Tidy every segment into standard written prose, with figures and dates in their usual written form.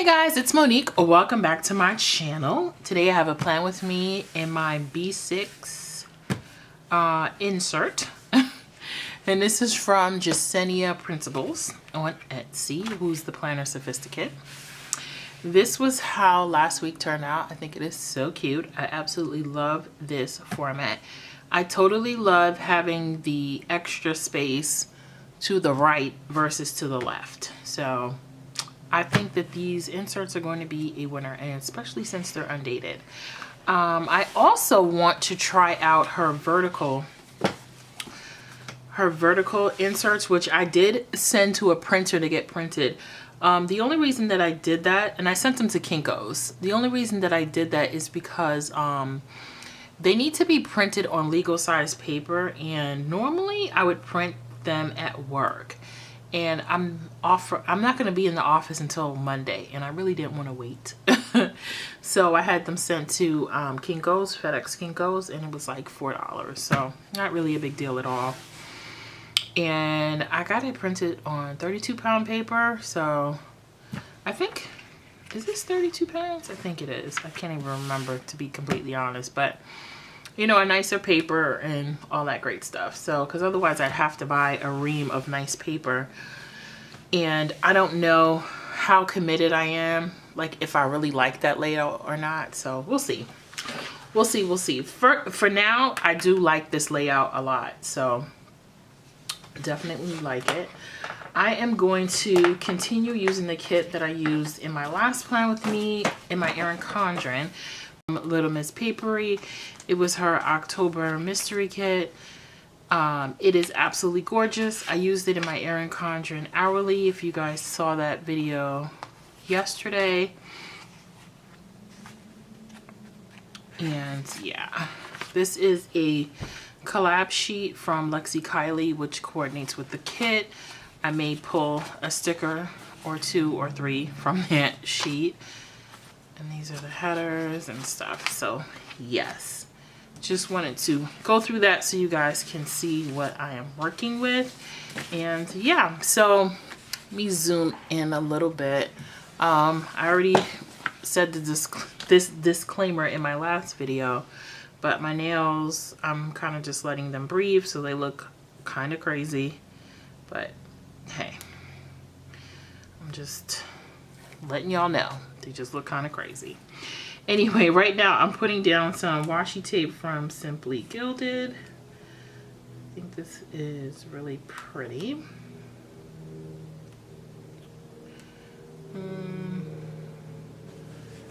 Hey guys, it's Monique. Welcome back to my channel. Today I have a plan with me in my B6 insert. And this is from Jasenia Principles on Etsy, who's the planner sophisticate. This was how last week turned out. I think it is so cute. I absolutely love this format. I totally love having the extra space to the right versus to the left. So I think that these inserts are going to be a winner, and especially since they're undated. I also want to try out her vertical inserts, which I did send to a printer to get printed. The only reason that I did that, and I sent them to Kinko's, the only reason that I did that is because they need to be printed on legal size paper, and normally I would print them at work. And I'm not going to be in the office until Monday, and I really didn't want to wait. So I had them sent to Kinko's, FedEx Kinko's, and it was like $4. So not really a big deal at all. And I got it printed on 32-pound paper. So I think, is this 32 pounds? I think it is. I can't even remember, to be completely honest. But you know, a nicer paper and all that great stuff. So, because otherwise I'd have to buy a ream of nice paper. And I don't know how committed I am, like if I really like that layout or not. So we'll see. We'll see, we'll see. For now, I do like this layout a lot. So definitely like it. I am going to continue using the kit that I used in my last plan with me, in my Erin Condren. Little Miss Papery. It was her October mystery kit. It is absolutely gorgeous. I used it in my Erin Condren hourly, if you guys saw that video yesterday. And yeah, this is a collab sheet from Lexi Kylie, which coordinates with the kit. I may pull a sticker or 2 or 3 from that sheet. And these are the headers and stuff. So yes, just wanted to go through that so you guys can see what I am working with. And yeah, so let me zoom in a little bit. I already said this disclaimer in my last video, but my nails, I'm kind of just letting them breathe, so they look kind of crazy. But hey, I'm just letting y'all know. They just look kind of crazy. Anyway, right now I'm putting down some washi tape from Simply Gilded. I think this is really pretty.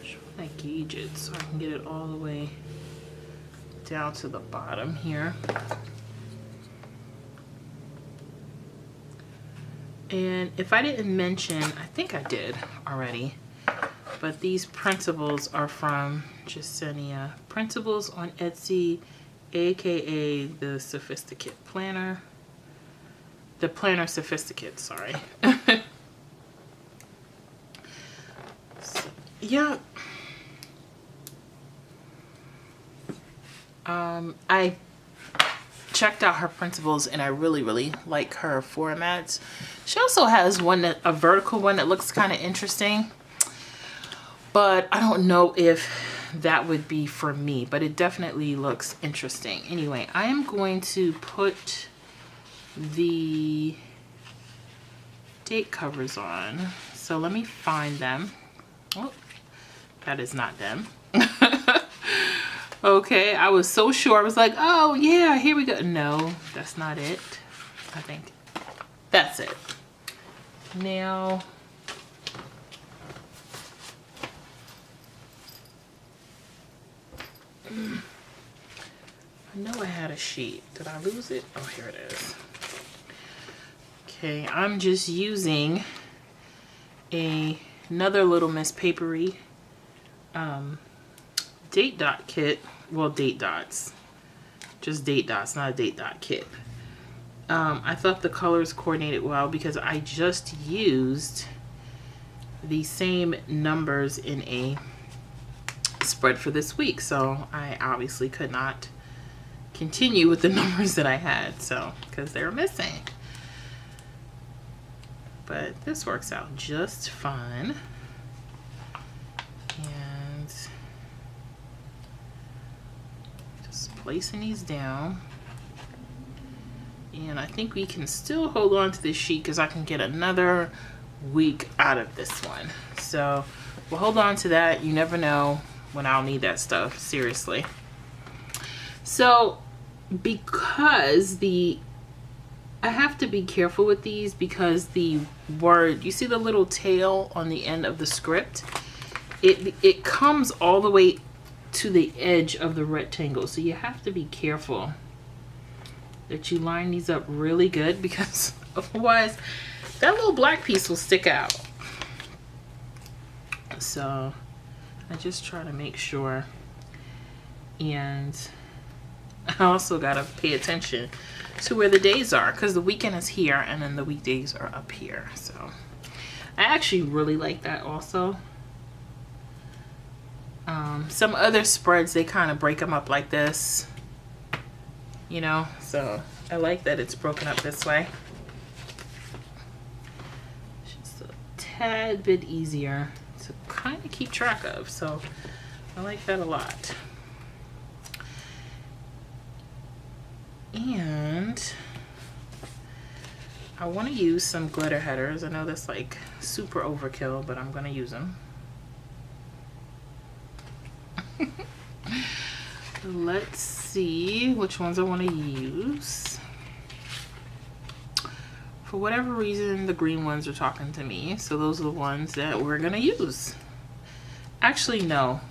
Should I gauge it so I can get it all the way down to the bottom here. And if I didn't mention, I think I did already, but these principles are from Jasenia Principles on Etsy, aka the Sophisticate Planner. The Planner Sophisticate, sorry. So, yeah. I checked out her principles and I really like her formats. She also has a vertical one that looks kind of interesting, but I don't know if that would be for me, but it definitely looks interesting. Anyway, I am going to put the date covers on. So let me find them. Oh, that is not them. Okay, I was so sure. I was like, oh yeah, here we go. No, that's not it. I think that's it. Now, I know I had a sheet. Did I lose it? Oh, here it is. Okay, I'm just using another Little Miss Papery date dot kit. Well, date dots. Just date dots, not a date dot kit. I thought the colors coordinated well because I just used the same numbers in a spread for this week, so I obviously could not continue with the numbers that I had, so because they were missing. But this works out just fine. placing these down. And I think we can still hold on to this sheet because I can get another week out of this one. So we'll hold on to that. You never know when I'll need that stuff, seriously. So because I have to be careful with these because the word, you see the little tail on the end of the script? It comes all the way to the edge of the rectangle. So you have to be careful that you line these up really good because otherwise that little black piece will stick out. So I just try to make sure. And I also gotta pay attention to where the days are because the weekend is here and then the weekdays are up here. So I actually really like that also. Some other spreads, they kind of break them up like this, you know, so I like that it's broken up this way. Just a tad bit easier to kind of keep track of, so I like that a lot. And I want to use some glitter headers. I know that's like super overkill, but I'm going to use them. Let's see which ones I want to use. For whatever reason, the green ones are talking to me, so those are the ones that we're going to use. Actually, no.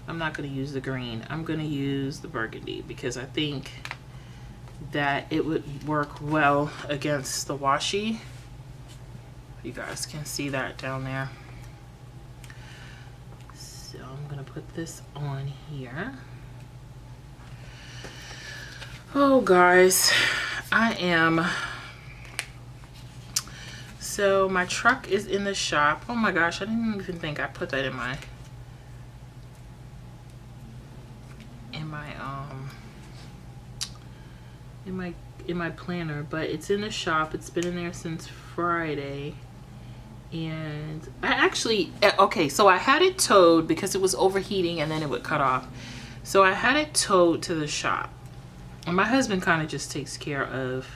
I'm not going to use the green. I'm going to use the burgundy because I think that it would work well against the washi. You guys can see that down there. So I'm going to put this on here. Oh, guys, I am... So my truck is in the shop. Oh my gosh, I didn't even think I put that in my planner, but it's in the shop. It's been in there since Friday. And I actually, okay, so I had it towed because it was overheating and then it would cut off. So I had it towed to the shop. And my husband kind of just takes care of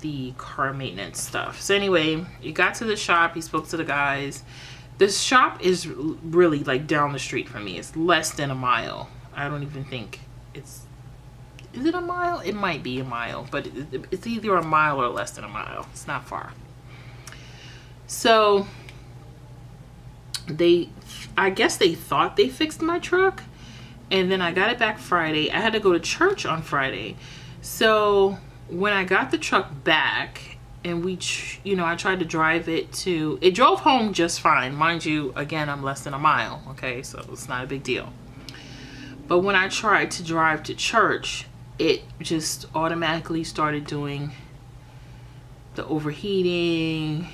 the car maintenance stuff. So anyway, it got to the shop. He spoke to the guys. This shop is really like down the street from me. It's less than a mile. I don't even think it's... Is it a mile? It might be a mile, but it's either a mile or less than a mile. It's not far. So I guess they thought they fixed my truck, and then I got it back Friday. I had to go to church on Friday. So when I got the truck back and I tried to drive it drove home just fine. Mind you, again, I'm less than a mile. Okay. So it's not a big deal. But when I tried to drive to church, it just automatically started doing the overheating,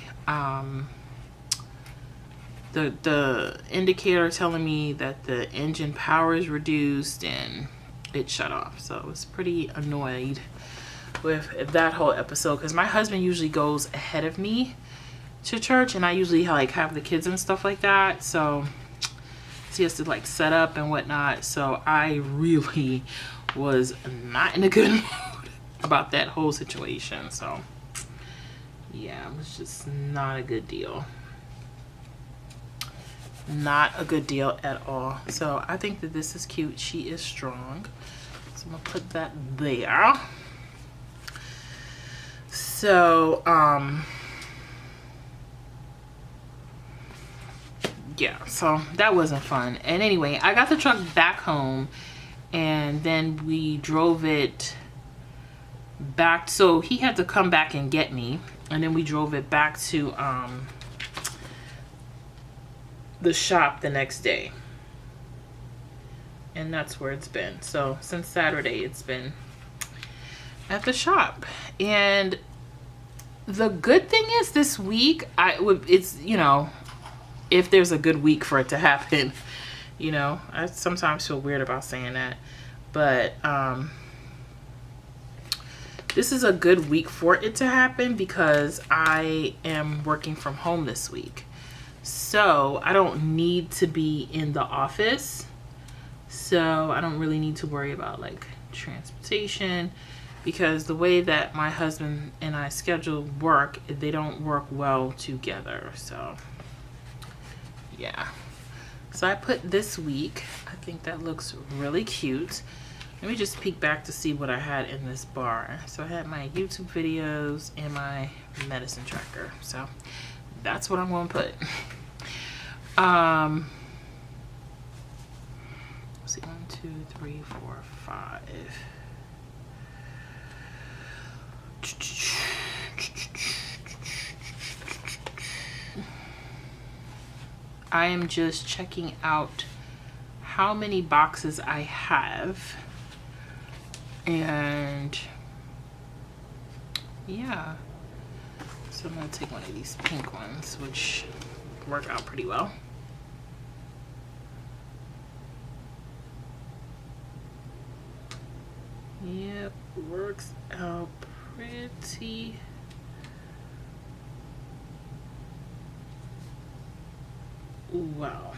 the indicator telling me that the engine power is reduced, and it shut off. So I was pretty annoyed with that whole episode because my husband usually goes ahead of me to church, and I usually like have the kids and stuff like that. So he has to like set up and whatnot. So I really was not in a good mood about that whole situation. So yeah, it was just not a good deal. Not a good deal at all. So I think that this is cute. She is strong. So I'm gonna put that there. So yeah, so that wasn't fun. And anyway, I got the truck back home, and then we drove it back. So he had to come back and get me, and then we drove it back to the shop the next day. And that's where it's been. So since Saturday, it's been at the shop. And the good thing is this week, it's, if there's a good week for it to happen, I sometimes feel weird about saying that, but this is a good week for it to happen because I am working from home this week, so I don't need to be in the office. So I don't really need to worry about like transportation, because the way that my husband and I schedule work, they don't work well together. So yeah. So I put this week. I think that looks really cute. Let me just peek back to see what I had in this bar. So I had my YouTube videos and my medicine tracker. So that's what I'm going to put. Let's see, 1, 2, 3, 4, 5. I am just checking out how many boxes I have, and yeah, so I'm gonna take one of these pink ones, which work out pretty well. Yep, works out pretty well.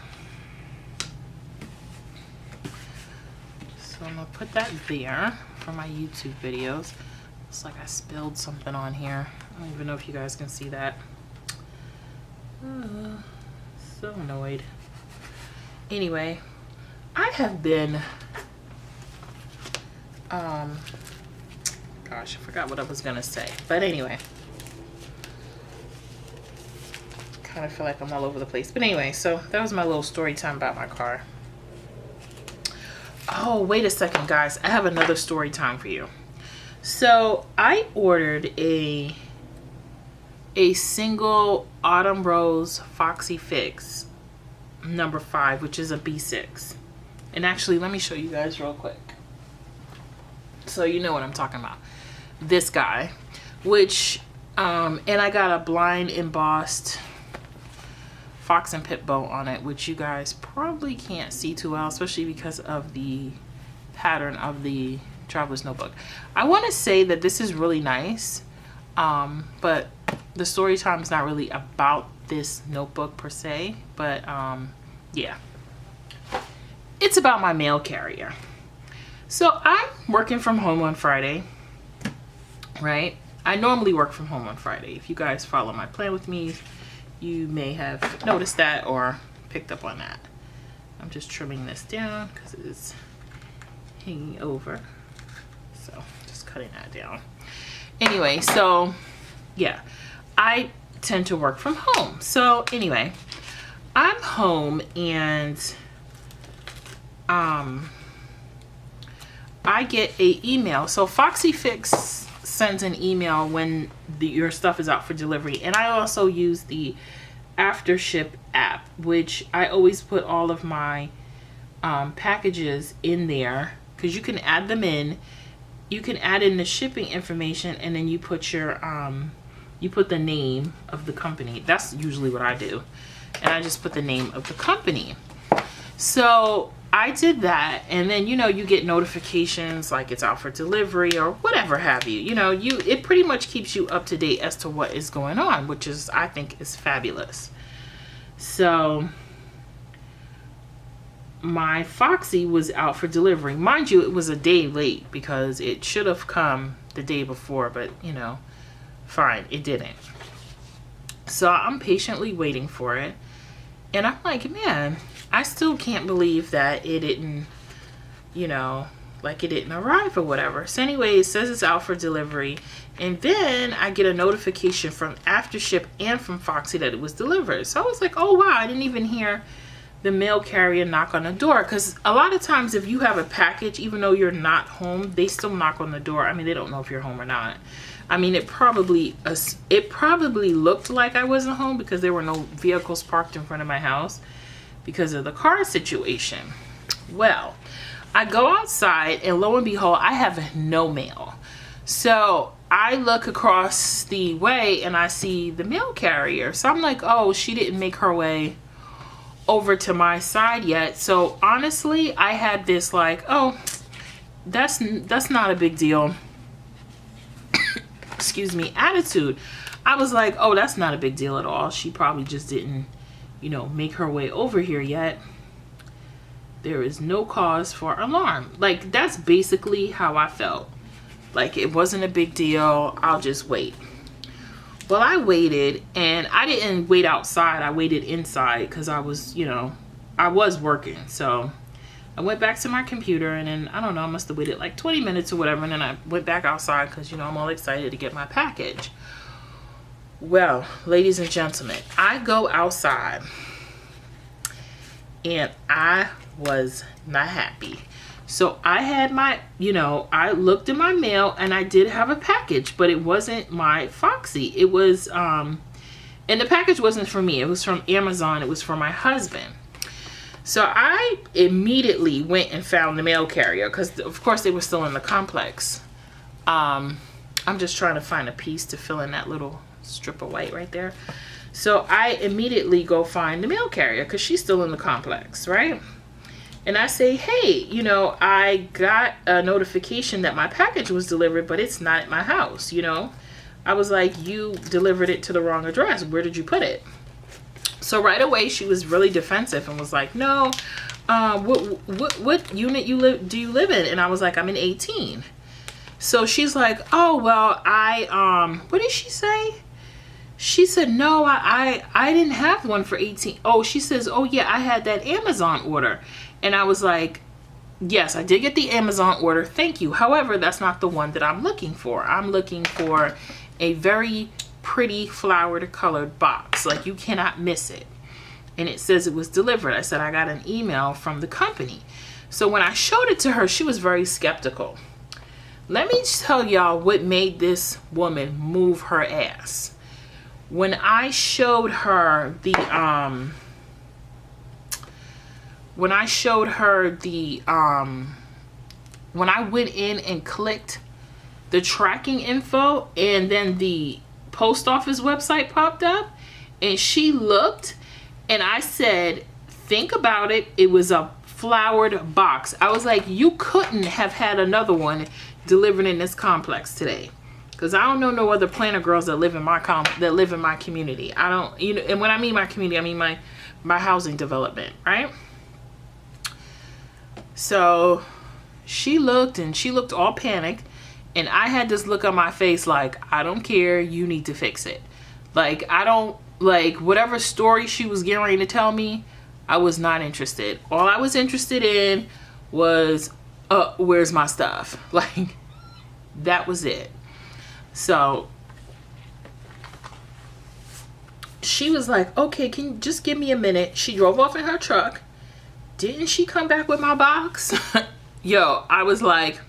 So I'm gonna put that there for my YouTube videos. Looks like I spilled something on here. I don't even know if you guys can see that. So annoyed. Anyway, I have been gosh, I forgot what I was gonna say, but anyway, kind of feel like I'm all over the place. But anyway, so that was my little story time about my car. Oh, wait a second, guys, I have another story time for you. So I ordered a single Autumn Rose Foxy Fix number 5, which is a B6. And actually, let me show you guys real quick, so you know what I'm talking about. This guy, which and I got a blind embossed fox and pit bow on it, which you guys probably can't see too well, especially because of the pattern of the traveler's notebook. I want to say that this is really nice, but the story time is not really about this notebook per se, but yeah, it's about my mail carrier. So I'm working from home on Friday, right? I normally work from home on Friday. If you guys follow my plan with me, you may have noticed that or picked up on that. I'm just trimming this down because it's hanging over. So just cutting that down. Anyway, so yeah, I tend to work from home. So anyway, I'm home and I get a email. So Foxy Fix sends an email when your stuff is out for delivery, and I also use the Aftership app, which I always put all of my packages in there, because you can add them in. You can add in the shipping information, and then you put your you put the name of the company. That's usually what I do, and I just put the name of the company. So I did that, and then, you know, you get notifications like it's out for delivery or whatever have you. You know, it pretty much keeps you up to date as to what is going on, which is, I think, is fabulous. So my Foxy was out for delivery. Mind you, it was a day late because it should have come the day before, but, you know, fine, it didn't. So I'm patiently waiting for it, and I'm like, man, I still can't believe that it didn't, you know, like it didn't arrive or whatever. So anyway, it says it's out for delivery. And then I get a notification from Aftership and from Foxy that it was delivered. So I was like, oh wow, I didn't even hear the mail carrier knock on the door. Because a lot of times if you have a package, even though you're not home, they still knock on the door. I mean, they don't know if you're home or not. I mean, it probably looked like I wasn't home because there were no vehicles parked in front of my house because of the car situation. Well, I go outside and lo and behold, I have no mail. So I look across the way and I see the mail carrier. So I'm like, oh, she didn't make her way over to my side yet. So honestly, I had this like, oh, that's not a big deal. Excuse me, attitude. I was like, oh, that's not a big deal at all. She probably just didn't, you know, make her way over here yet. There is no cause for alarm. Like, that's basically how I felt. Like, it wasn't a big deal. I'll just wait. Well, I waited, and I didn't wait outside. I waited inside because I was, you know, I was working. So I went back to my computer, and then, I don't know, I must have waited like 20 minutes or whatever. And then I went back outside because, you know, I'm all excited to get my package. Well, ladies and gentlemen, I go outside, and I was not happy. So I had my, you know, I looked in my mail, and I did have a package, but it wasn't my Foxy. It was, and the package wasn't for me. It was from Amazon. It was for my husband. So I immediately went and found the mail carrier because, of course, they were still in the complex. I'm just trying to find a piece to fill in that little strip of white right there. So I immediately go find the mail carrier because she's still in the complex, right? And I say, hey, you know, I got a notification that my package was delivered, but it's not at my house, you know. I was like, you delivered it to the wrong address. Where did you put it? So right away, she was really defensive and was like, no, what unit do you live in? And I was like, I'm in 18. So she's like, oh, well, what did she say? She said, no, I didn't have one for 18. Oh, she says, oh, yeah, I had that Amazon order. And I was like, yes, I did get the Amazon order. Thank you. However, that's not the one that I'm looking for. I'm looking for a very pretty flowered colored box. Like, you cannot miss it. And it says it was delivered. I said, I got an email from the company. So when I showed it to her, she was very skeptical. Let me tell y'all what made this woman move her ass. When I showed her the, when I went in and clicked the tracking info, and then the post office website popped up, and she looked, and I said, think about it. It was a flowered box. I was like, you couldn't have had another one delivered in this complex today. Because I don't know no other planner girls that live in my community. I don't, you know, and when I mean my community, I mean my housing development, right? So she looked, and she looked all panicked, and I had this look on my face like, I don't care, you need to fix it. Like, I don't, like, whatever story she was getting ready to tell me, I was not interested. All I was interested in was, where's my stuff? Like, that was it. So she was like, okay, can you just give me a minute? She drove off in her truck. Didn't she come back with my box? Yo, I was like,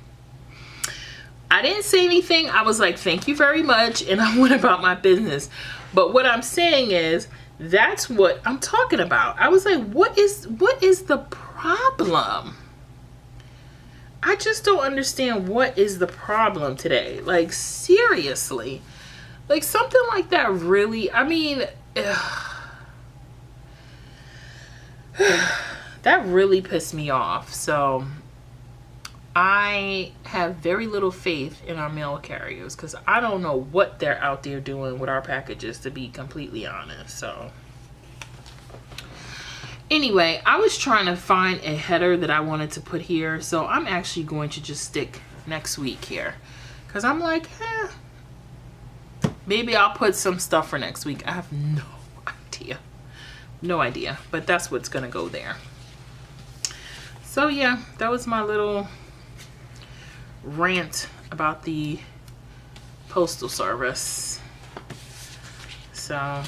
I didn't say anything. I was like, thank you very much. And I went about my business. But what I'm saying is, that's what I'm talking about. I was like, what is the problem? I just don't understand what is the problem today. Like, seriously. Like, something like that really, I mean, that really pissed me off. So I have very little faith in our mail carriers because I don't know what they're out there doing with our packages, to be completely honest. So anyway, I was trying to find a header that I wanted to put here. So I'm actually going to just stick next week here. Because I'm like, maybe I'll put some stuff for next week. I have no idea. No idea. But that's what's going to go there. So yeah, that was my little rant about the postal service. So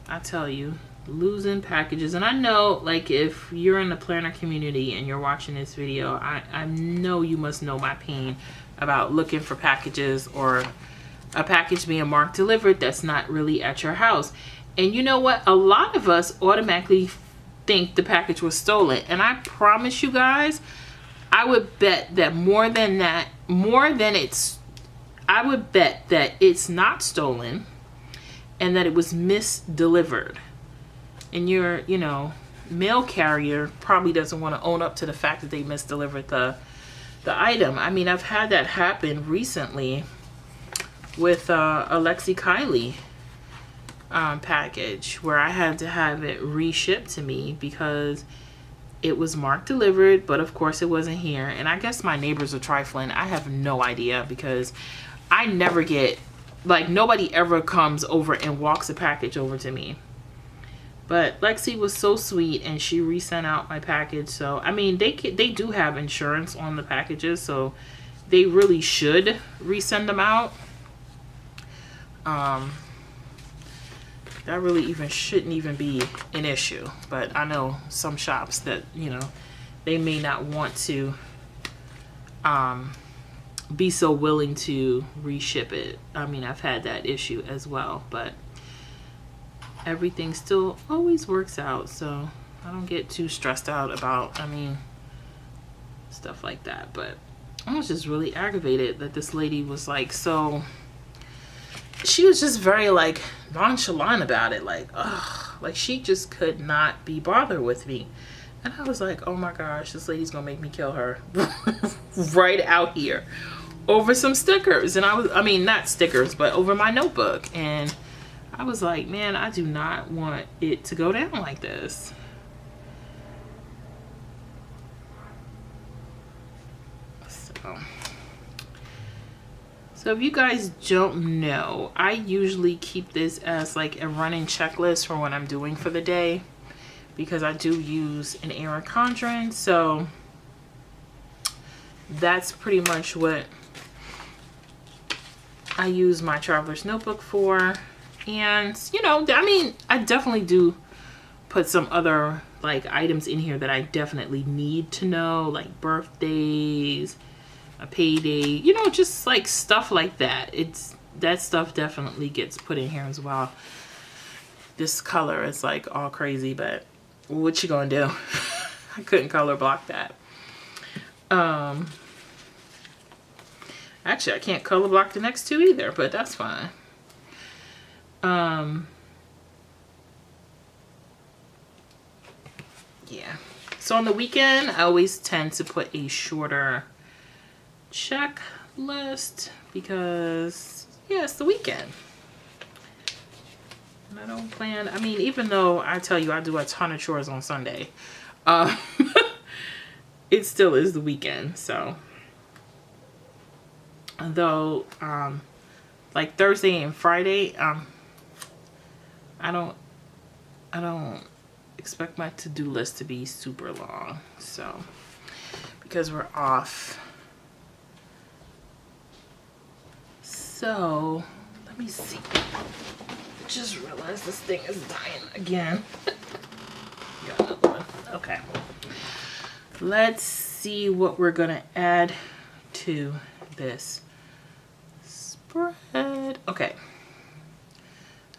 I tell you, losing packages. And I know, like, if you're in the planner community and you're watching this video, I know you must know my pain about looking for packages, or a package being marked delivered that's not really at your house. And you know what? A lot of us automatically think the package was stolen. And I promise you guys, I would bet that I would bet that it's not stolen and that it was misdelivered. And your, you know, mail carrier probably doesn't want to own up to the fact that they misdelivered the item. I mean, I've had that happen recently with Alexi Kylie. package where I had to have it reshipped to me because it was marked delivered, but of course it wasn't here. And I guess my neighbors are trifling. I have no idea because I never get, like, nobody ever comes over and walks a package over to me. But Lexi was so sweet and she resent out my package. So, I mean, they do have insurance on the packages, so they really should resend them out. That really shouldn't even be an issue. But I know some shops that, you know, they may not want to be so willing to reship it. I mean, I've had that issue as well, but everything still always works out, so I don't get too stressed out about, I mean, stuff like that. But I was just really aggravated that this lady was like, so she was just very like nonchalant about it, like, ugh, like she just could not be bothered with me. And I was like, oh my gosh, this lady's gonna make me kill her right out here over some stickers. And I mean, not stickers, but over my notebook. And I was like, man, I do not want it to go down like this. So if you guys don't know, I usually keep this as like a running checklist for what I'm doing for the day, because I do use an Erin Condren. So that's pretty much what I use my traveler's notebook for. And, you know, I mean, I definitely do put some other like items in here that I definitely need to know, like birthdays, a payday, you know, just like stuff like that. That stuff definitely gets put in here as well. This color is like all crazy, but what you gonna do? I couldn't color block that. Actually, I can't color block the next two either, but that's fine. Yeah. So on the weekend, I always tend to put a shorter checklist because, yeah, it's the weekend. And I don't plan, I mean, even though I tell you I do a ton of chores on Sunday, it still is the weekend. So, though, like Thursday and Friday, I don't expect my to-do list to be super long. So, because we're off. So, let me see. Just realized this thing is dying again. Got another one. Okay. Let's see what we're gonna add to this spread. Okay.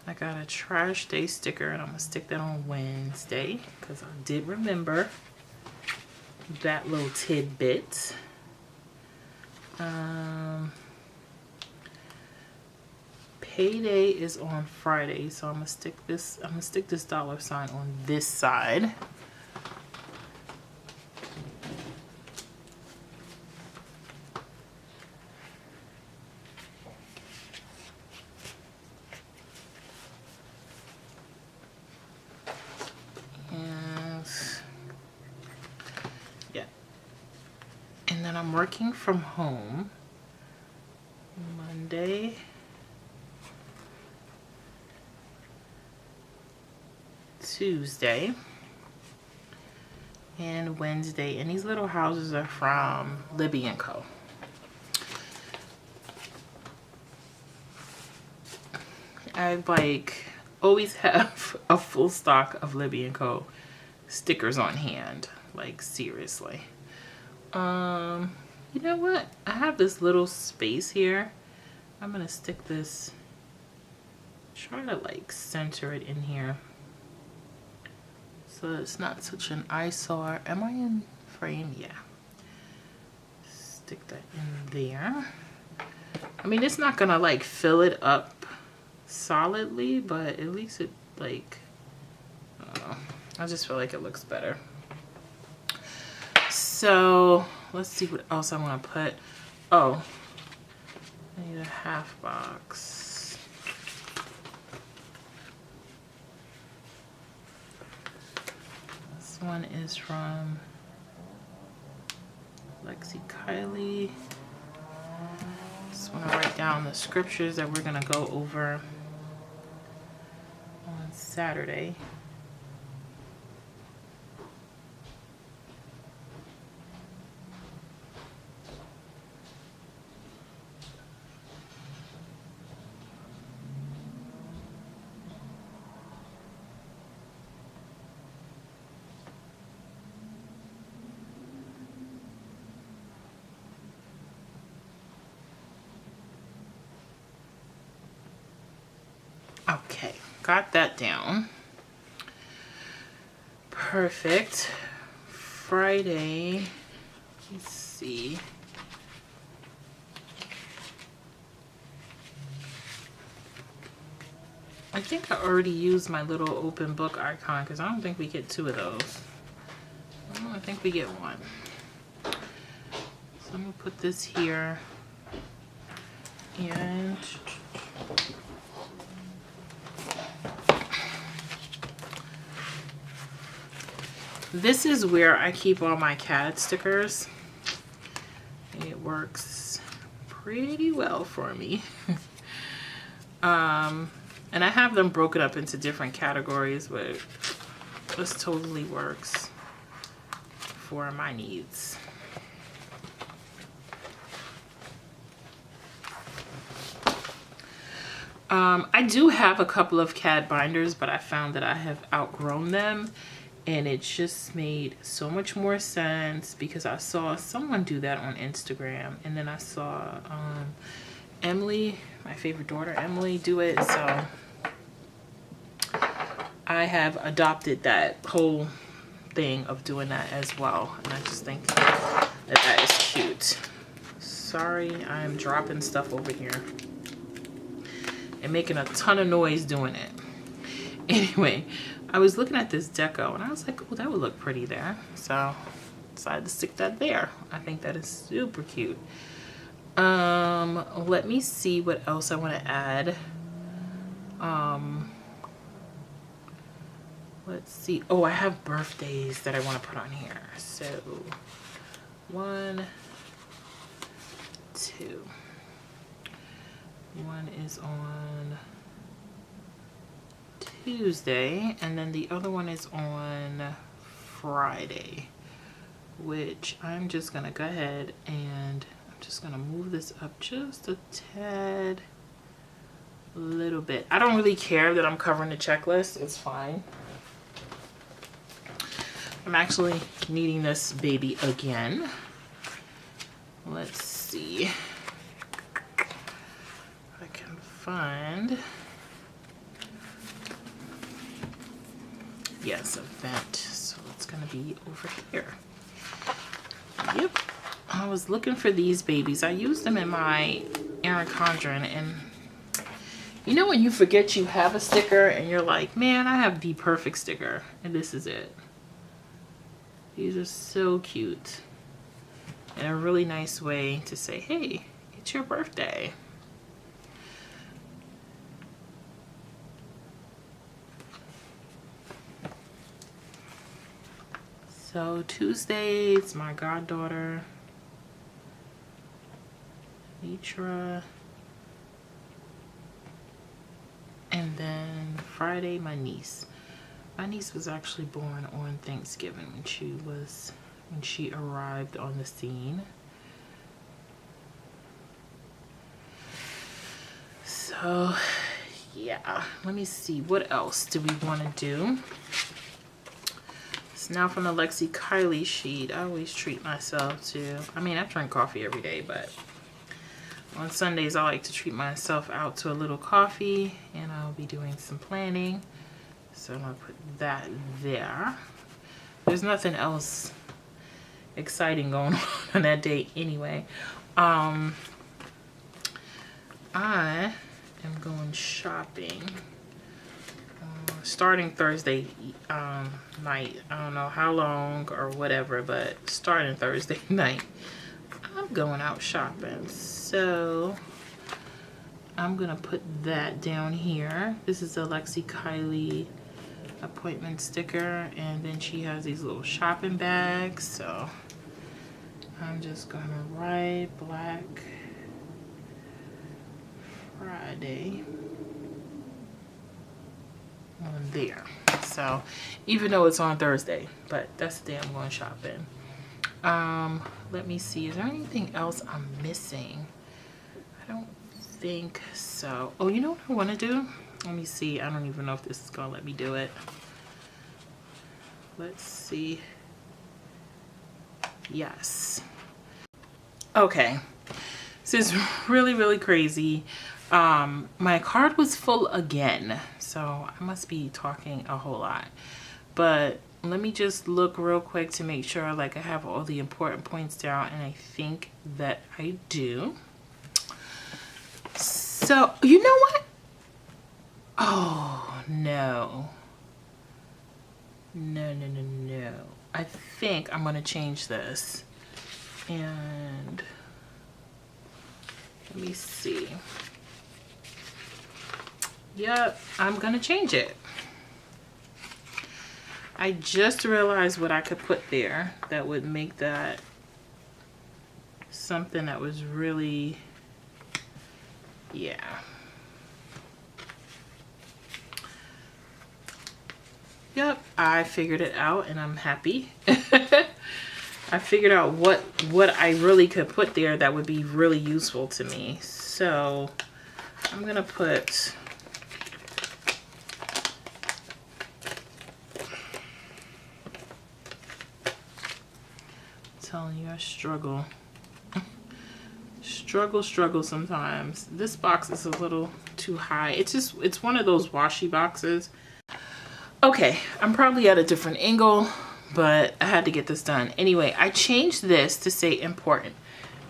I got a trash day sticker and I'm gonna stick that on Wednesday because I did remember that little tidbit. Payday is on Friday, so I'm gonna stick this dollar sign on this side. And yeah. And then I'm working from home Monday, Tuesday, and Wednesday. And these little houses are from Libby & Co. I like always have a full stock of Libby & Co. stickers on hand. Like seriously. You know what? I have this little space here. I'm gonna stick this, try to like center it in here so it's not such an eyesore. Am I in frame? Yeah. Stick that in there. I mean, it's not gonna like fill it up solidly, but at least it like, I don't know. I just feel like it looks better. So let's see what else I want to put. Oh, I need a half box. one is from Lexi Kylie. Just want to write down the scriptures that we're going to go over on Saturday. Okay, got that down. Perfect. Friday, let's see. I think I already used my little open book icon because I don't think we get 2 of those. I think we get 1. So I'm gonna put this here and this is where I keep all my CAD stickers. It works pretty well for me. And I have them broken up into different categories, but this totally works for my needs. I do have a couple of CAD binders, but I found that I have outgrown them. And it just made so much more sense because I saw someone do that on Instagram. And then I saw Emily, my favorite daughter, Emily, do it. So I have adopted that whole thing of doing that as well. And I just think that that is cute. Sorry, I'm dropping stuff over here and making a ton of noise doing it. Anyway, I was looking at this deco and I was like, oh, that would look pretty there. So decided to stick that there. I think that is super cute. Let me see what else I want to add. Let's see. Oh, I have birthdays that I want to put on here. So 1, 2. One is on Tuesday, and then the other one is on Friday, which I'm just gonna go ahead and I'm just gonna move this up just a tad, little bit. I don't really care that I'm covering the checklist. It's fine. I'm actually needing this baby again. Let's see if I can find. Yes, event. So it's gonna be over here. Yep. I was looking for these babies. I used them in my Erin Condren, and you know when you forget you have a sticker and you're like, man, I have the perfect sticker, and this is it. These are so cute. And a really nice way to say, hey, it's your birthday. So Tuesday, it's my goddaughter, Mitra. And then Friday, my niece. My niece was actually born on Thanksgiving when she arrived on the scene. So yeah, let me see, what else do we want to do? So now from the Lexi Kylie sheet, I always treat myself to, I mean, I drink coffee every day, but on Sundays I like to treat myself out to a little coffee, and I'll be doing some planning. So I'm gonna put that there. There's nothing else exciting going on that day anyway. I am going shopping starting Thursday night. I don't know how long or whatever, but starting Thursday night, I'm going out shopping. So I'm gonna put that down here. This is a Lexi Kylie appointment sticker, and then she has these little shopping bags. So I'm just gonna write Black Friday on there. So even though it's on Thursday, but that's the day I'm going shopping. Let me see, is there anything else I'm missing? I don't think so. Oh, you know what I want to do? Let me see. I don't even know if this is gonna let me do it. Let's see. Yes. Okay. This is really crazy. My card was full again, so I must be talking a whole lot. But let me just look real quick to make sure like I have all the important points down, and I think that I do. So, you know what? Oh, no. No. I think I'm going to change this. And let me see. Yep, I'm going to change it. I just realized what I could put there that would make that something that was really, yeah. Yep, I figured it out and I'm happy. I figured out what I really could put there that would be really useful to me. So I'm gonna put telling you I struggle. struggle sometimes. This box is a little too high. It's one of those washi boxes. Okay, I'm probably at a different angle, but I had to get this done. Anyway, I changed this to say important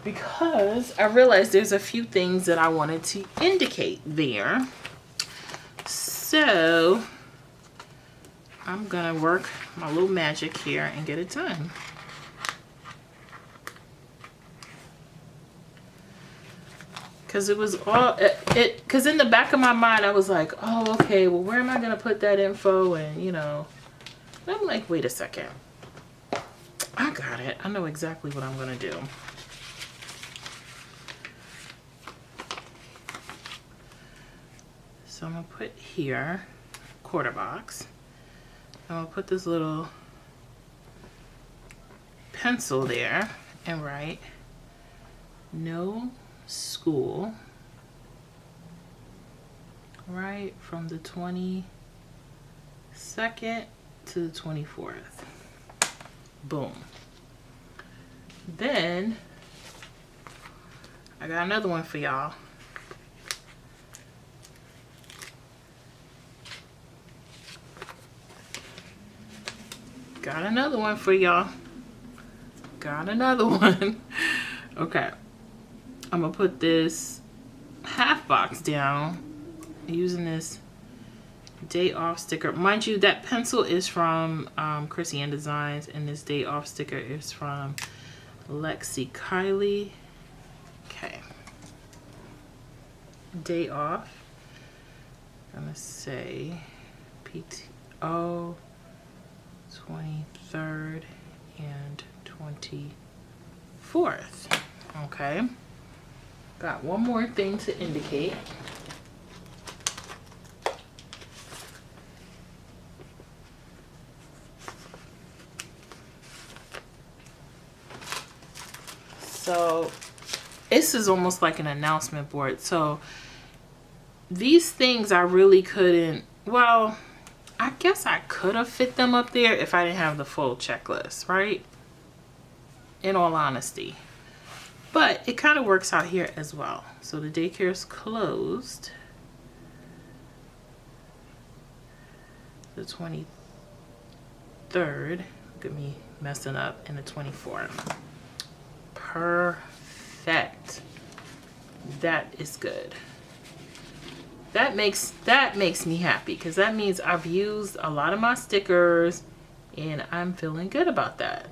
because I realized there's a few things that I wanted to indicate there. So I'm gonna work my little magic here and get it done. Because it was all, because in the back of my mind, I was like, oh, okay, well, where am I going to put that info? And, you know, I'm like, wait a second. I got it. I know exactly what I'm going to do. So I'm going to put here, quarter box. I'm going to put this little pencil there and write, no school, right from the 22nd to the 24th. Boom. Then I got another one for y'all. Got another one for y'all. Got another one. Okay. I'm gonna put this half box down using this day off sticker. Mind you, that pencil is from Chrissy Ann Designs, and this day off sticker is from Lexi Kylie. Okay. Day off. I'm gonna say PTO 23rd and 24th. Okay. Got one more thing to indicate. So this is almost like an announcement board. So these things I really couldn't, well, I guess I could have fit them up there if I didn't have the full checklist, right? In all honesty. But it kind of works out here as well. So the daycare is closed the 23rd. Look at me messing up. And the 24th. Perfect. That is good. That makes me happy because that means I've used a lot of my stickers and I'm feeling good about that.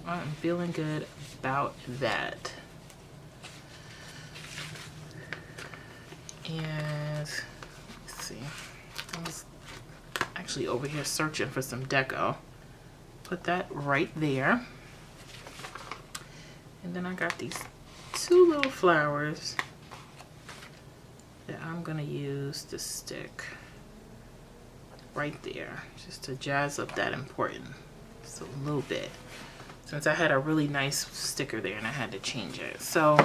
I'm feeling good about that. And let's see. actually over here searching for some deco. Put that right there. And then I got these 2 little flowers that I'm gonna use to stick right there, just to jazz up that important, just a little bit, since I had a really nice sticker there and I had to change it. So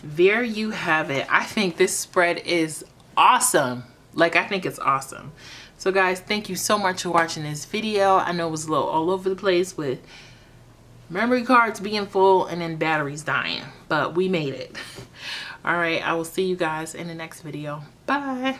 there you have it. I think this spread is awesome. Like, I think it's awesome. So guys, thank you so much for watching this video. I know it was a little all over the place with memory cards being full and then batteries dying, but we made it. All right, I will see you guys in the next video. Bye.